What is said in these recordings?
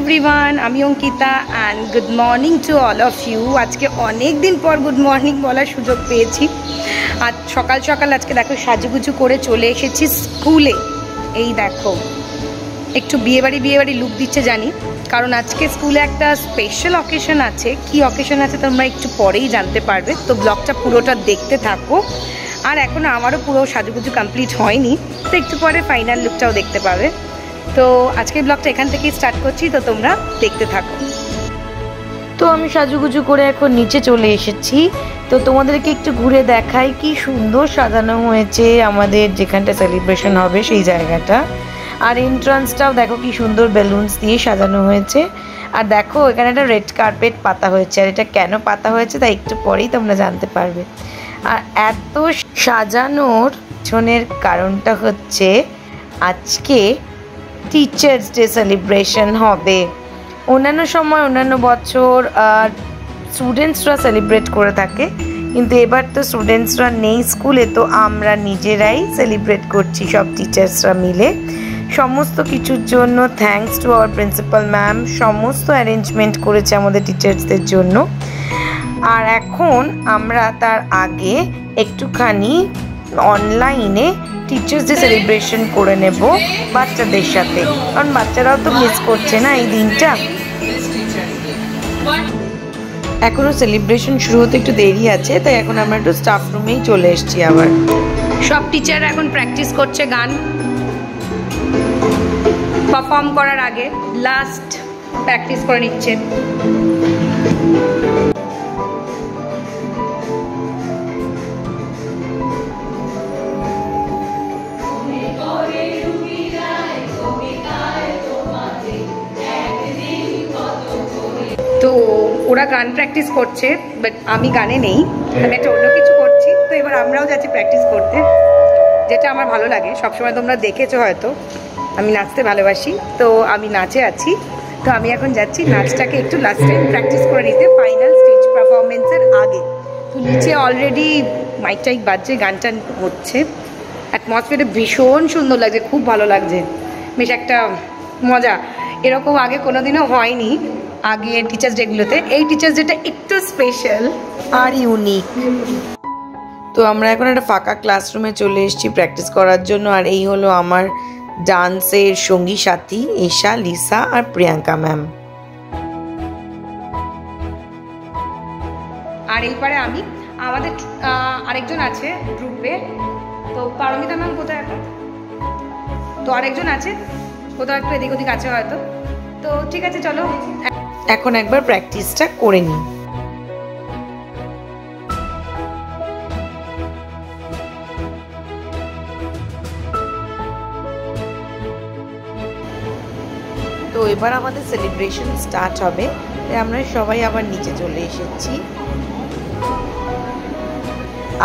Everyone, আমি Ankita and good morning to all of you. আজকে অনেক দিন পর গুড মর্নিং বলার সুযোগ পেয়েছি। আজ সকাল সকাল আজকে দেখো সাজুগুজু করে চলে এসেছি স্কুলে। এই দেখো একটু বিয়েবাড়ি লুক দিচ্ছে জানি, কারণ আজকে স্কুলে একটা স্পেশাল অকেশন আছে। কি অকেশন আছে তোমরা একটু পরেই জানতে পারবে, তো ব্লগটা পুরোটা দেখতে থাকো। আর এখনও আমারও পুরো সাজুগুজু কমপ্লিট হয়নি, তো একটু পরে ফাইনাল লুকটাও দেখতে পাবে। তো আজকের ব্লগটা এখান থেকেই স্টার্ট করছি, তো তোমরা দেখতে থাকো। তো আমি সাজুগুজু করে এখন নিচে চলে এসেছি, তো তোমাদেরকে একটু ঘুরে দেখাই কি সুন্দর সাজানো হয়েছে আমাদের যেখানটা সেলিব্রেশন হবে সেই জায়গাটা। আর এন্ট্রান্সটাও দেখো কি সুন্দর বেলুনস দিয়ে সাজানো হয়েছে। আর দেখো এখানে একটা রেড কার্পেট পাতা হয়েছে, আর এটা কেন পাতা হয়েছে তা একটু পরেই তোমরা জানতে পারবে। আর এত সাজানোর পিছনের কারণটা হচ্ছে আজকে টিচার্স ডে সেলিব্রেশন হবে। অন্যান্য সময় অন্যান্য বছর স্টুডেন্টসরা সেলিব্রেট করে থাকে, কিন্তু এবার তো স্টুডেন্টসরা নেই স্কুলে, তো আমরা নিজেরাই সেলিব্রেট করছি সব টিচার্সরা মিলে। সমস্ত কিছুর জন্য thanks to our principal ma'am, সমস্ত অ্যারেঞ্জমেন্ট করেছে আমাদের টিচার্সদের জন্য। আর এখন আমরা তার আগে একটুখানি অনলাইনে টিচার্স ডে সেলিব্রেশন করে নেব বাচ্চাদের সাথে, কারণ বাচ্চারাও তো মিস করছে না এই দিনটা। এখনও সেলিব্রেশন শুরু হতে একটু দেরি আছে, তাই এখন আমরা একটু স্টাফ রুমেই চলে এসেছি। আবার সব টিচাররা এখন প্র্যাকটিস করছে গান পারফর্ম করার আগে, লাস্ট প্র্যাকটিস করে নিচ্ছে। তো ওরা গান প্র্যাকটিস করছে, বাট আমি গানে নেই, আমি একটা অন্য কিছু করছি। তো এবার আমরাও যাচ্ছি প্র্যাকটিস করতে, যেটা আমার ভালো লাগে। সবসময় তোমরা দেখেছো হয়তো আমি নাচতে ভালোবাসি, তো আমি নাচে আছি। তো আমি এখন যাচ্ছি নাচটাকে একটু লাস্ট টাইম প্র্যাকটিস করে নিতে ফাইনাল স্টেজ পারফরমেন্সের আগে। তো নিচে অলরেডি মাইক টাইক বাজছে, গান টান হচ্ছে, অ্যাটমসফিয়ারটা ভীষণ সুন্দর লাগছে, খুব ভালো লাগছে, বেশ একটা মজা। এরকম আগে কোনোদিনও হয়নি আগে টিচার্স ডেগুলোতে। এই টিচার্স ডেটা একটু স্পেশাল আর ইউনিক। তো আমরা এখন একটা ফাঁকা ক্লাসরুমে চলে এসেছি প্র্যাকটিস করার জন্য। আর এই হলো আমার ডান্সের সঙ্গী সাথী ঈশা, লিসা আর প্রিয়াঙ্কা ম্যাম। আর এইবারে আমি, আমাদের আরেকজন আছে গ্রুপে, তো পারমিতা ম্যাম কোথায় এখন? তো আরেকজন আছে কোথাও, একটু এদিক ওদিক আছে হয়তো। তো ঠিক আছে, চলো এখন একবার প্র্যাকটিসটা করে নিই। তো এবার আমাদের সেলিব্রেশন স্টার্ট হবে, তাই আমরা সবাই আবার নিচে চলে এসেছি।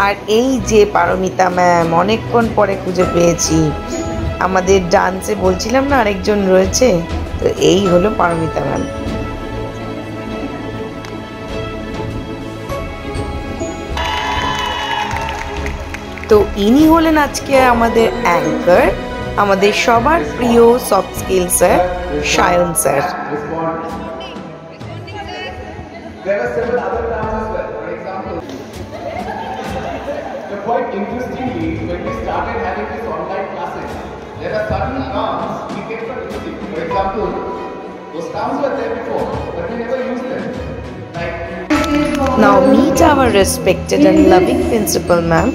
আর এই যে পারমিতা ম্যাম, অনেকক্ষণ পরে খুঁজে পেয়েছি। আমাদের ডান্সে বলছিলাম না আরেকজন রয়েছে, তো এই হলো পারমিতা ম্যাম। তো ইনি হলেন আজকে আমাদের অ্যাঙ্কার, আমাদের সবার প্রিয় soft skill sir Sayan sir. Quite interestingly, when we started having this online classes, there are certain terms we kept on using. For example, those terms were there before, but we never used them. Like Now meet our respected and loving principal ma'am,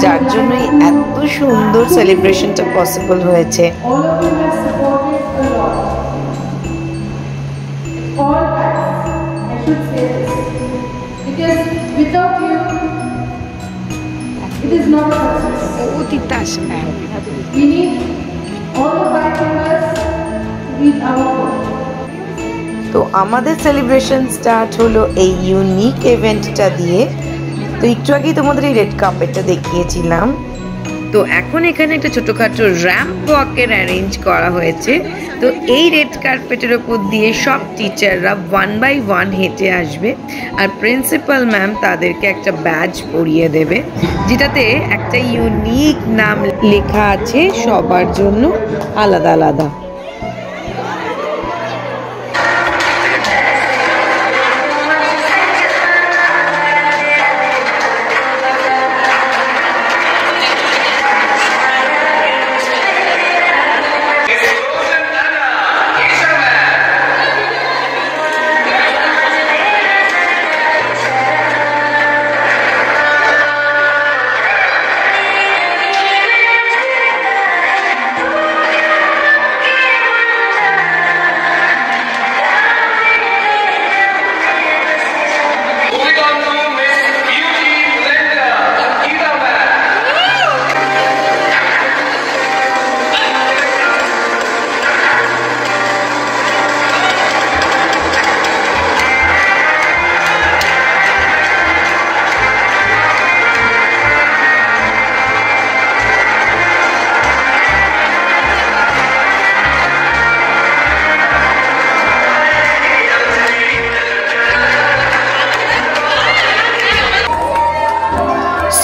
যার জন্যই এত সুন্দর সেলিব্রেশনটা possible হয়েছে। All of you have supported a lot. All times, I should say this, because without you, it is not a success. We need all the five members with our work. তো আমাদের celebration start হলো এই unique ইভেন্টটা দিয়ে। তো একটু আগেই তোমাদের এই রেড কার্পেটটা দেখিয়েছিলাম। তো এখন এখানে একটা ছোটোখাটো র্যাম্প ওয়াকের অ্যারেঞ্জ করা হয়েছে। তো এই রেড কার্পেটের ওপর দিয়ে সব টিচাররা 1 by 1 হেঁটে আসবে, আর প্রিন্সিপাল ম্যাম তাদেরকে একটা ব্যাজ পরিয়ে দেবে, যেটাতে একটা ইউনিক নাম লেখা আছে সবার জন্য আলাদা আলাদা।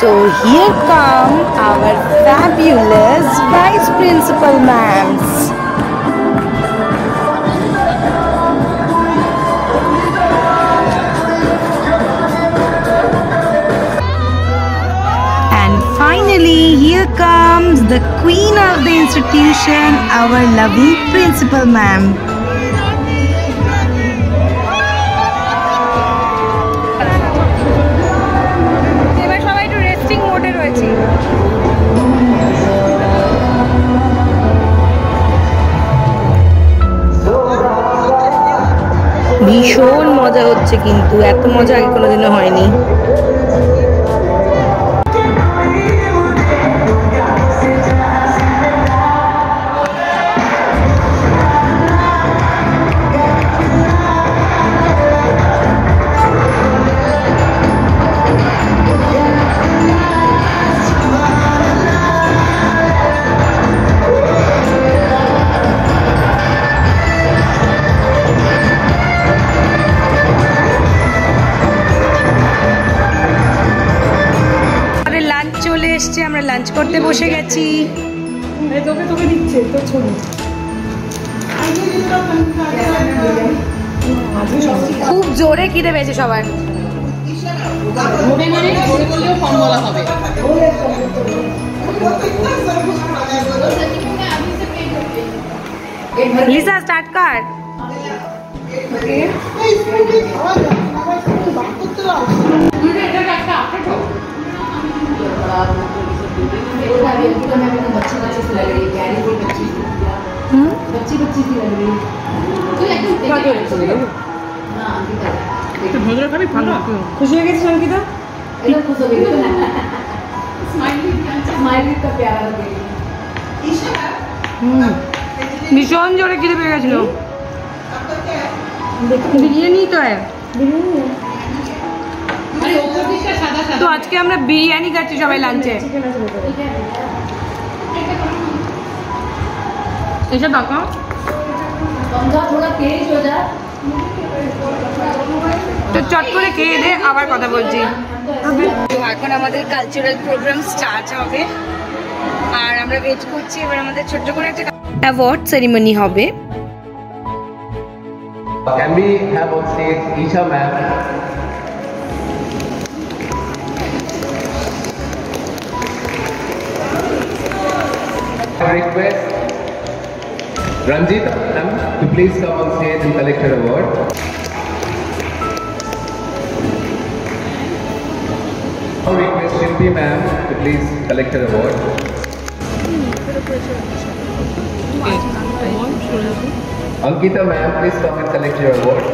So here come our fabulous Vice Principal ma'ams. And finally, here comes the queen of the institution, our lovely principal ma'am. ভীষণ মজা হচ্ছে, কিন্তু এত মজা আগে কোনোদিনও হয়নি। চলে এসছে, আমরা লাঞ্চ করতে বসে গেছি। খুব জোরে খিদে পেয়েছে সবার। লিসা স্টার্ট কর। खुशी हो गई संगीता? भीषण जोरे খিদে পেয়ে গেছিল। বিরিয়ানি তো তো আজকে আমরা বিরিয়ানি খাচ্ছি সবাই লাঞ্চে। এসব টাকা তো চট করে খেয়ে দে, আবার কথা বলছি। তো এখন আমাদের কালচারাল প্রোগ্রাম স্টার্ট হবে, আর আমরা ওয়েট করছি। এবার আমাদের ছোট্ট করে একটা অ্যাওয়ার্ড সেরিমনি হবে। Can we have on stage Isha ma'am? I request Ranjita ma'am to please come on stage and collect her award. I request Shilpi ma'am to please collect her award. Ankita ma'am, please come and collect your award.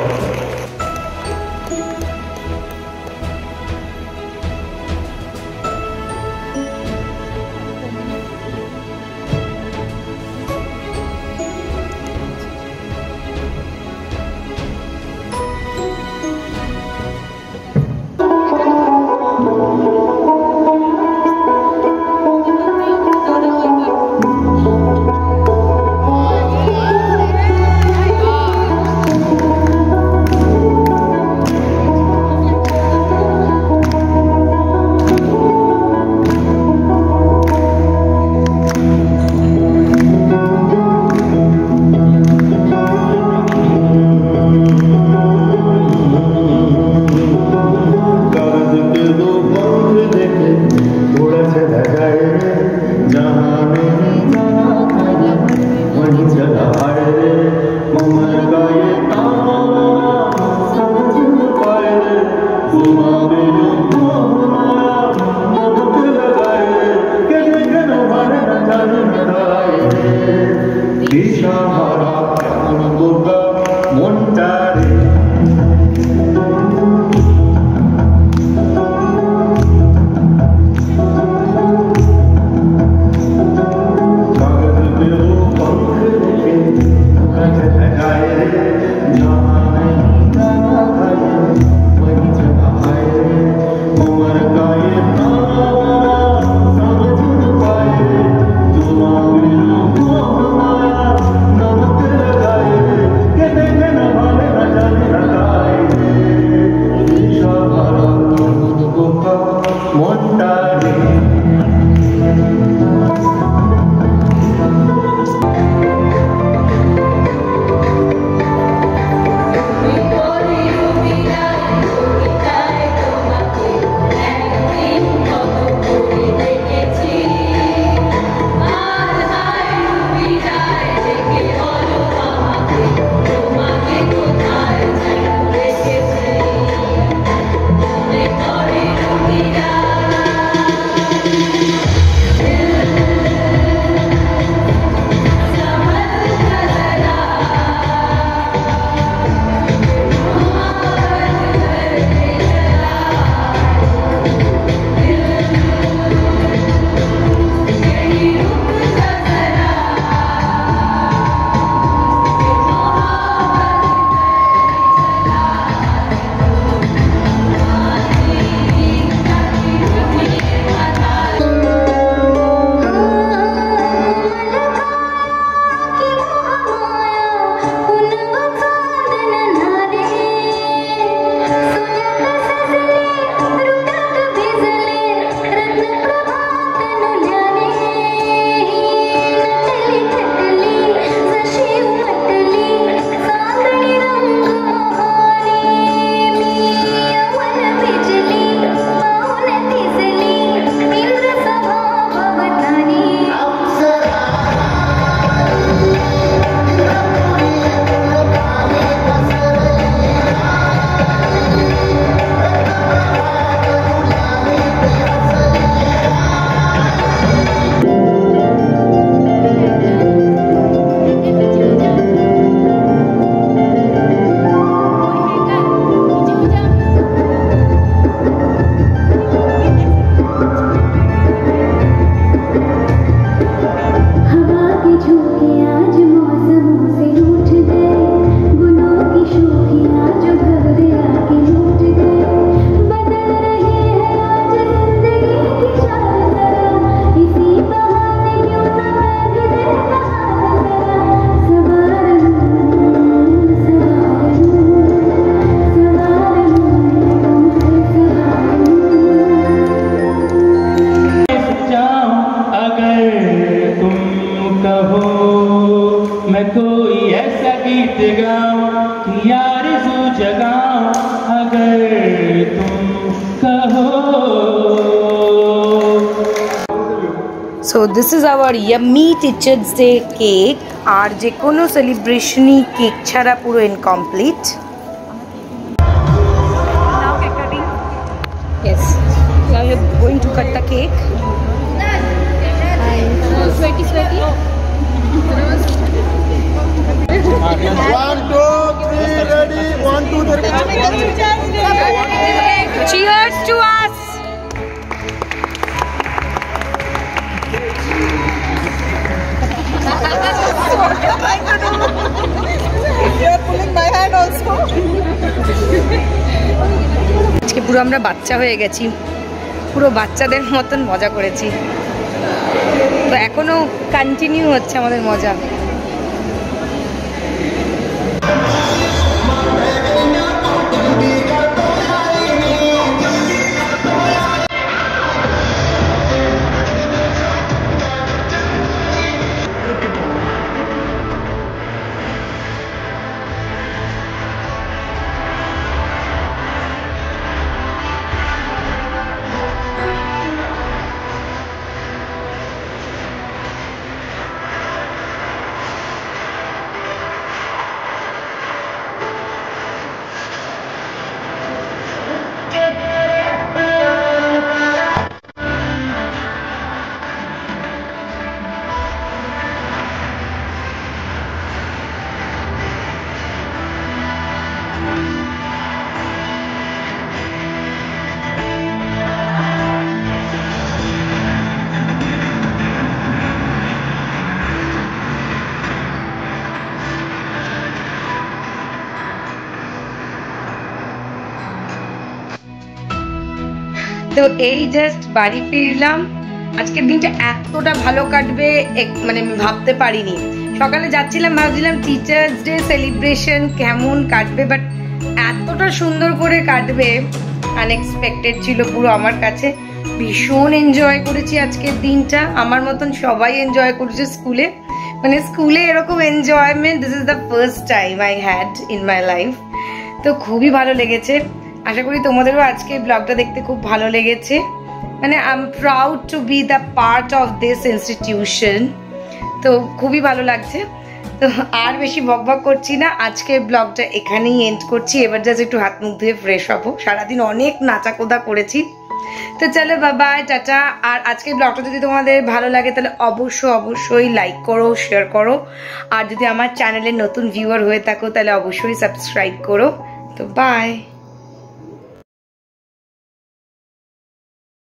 मैं कोई ऐसा गीत गाऊं कि आरज़ू जगाऊं अगर तुम कहो. So this is our yummy Teachers Day cake. আর যে কোনো সেলিব্রেশনই কেক ছাড়া পুরো incomplete. Now cake cutting. Yes. Now you're going to cut the cake. Sweaty. 1, 2, 3, ready. 1, 2, 3. Cheers to us. You are pulling my hand also. আজকে পুরো আমরা বাচ্চা হয়ে গেছি, পুরো বাচ্চাদের মতন মজা করেছি, তো এখনো কন্টিনিউ হচ্ছে আমাদের মজা. তো এই জাস্ট বাড়ি ফিরলাম. আজকের দিনটা এতটা ভালো কাটবে মানে ভাবতে পারিনি. সকালে যাচ্ছিলাম, ভাবছিলাম টিচার্স ডে সেলিব্রেশন কেমন কাটবে, বাট এতটা সুন্দর করে কাটবে আনএক্সপেক্টেড ছিল পুরো আমার কাছে. ভীষণ এনজয় করেছি আজকের দিনটা. আমার মতন সবাই এনজয় করেছে স্কুলে, মানে স্কুলে এরকম enjoyment this is the first time I had in my life. তো খুবই ভালো লেগেছে. আশা করি তোমাদেরও আজকে ব্লগটা দেখতে খুব ভালো লেগেছে. মানে I am proud to B the part of this institution. তো খুবই ভালো লাগছে. তো আর বেশি বকবক করছি না, আজকের ব্লগটা এখানেই এন্ড করছি. এবার জাস্ট একটু হাত মুখ ধুয়ে ফ্রেশ হবো. সারাদিন অনেক নাচাকোদা করেছি. তো চলো বাই টাটা. আর আজকের ব্লগটা যদি তোমাদের ভালো লাগে তাহলে অবশ্যই লাইক করো, শেয়ার করো. আর যদি আমার চ্যানেলের নতুন ভিউয়ার হয়ে থাকো তাহলে অবশ্যই সাবস্ক্রাইব করো. তো বাই.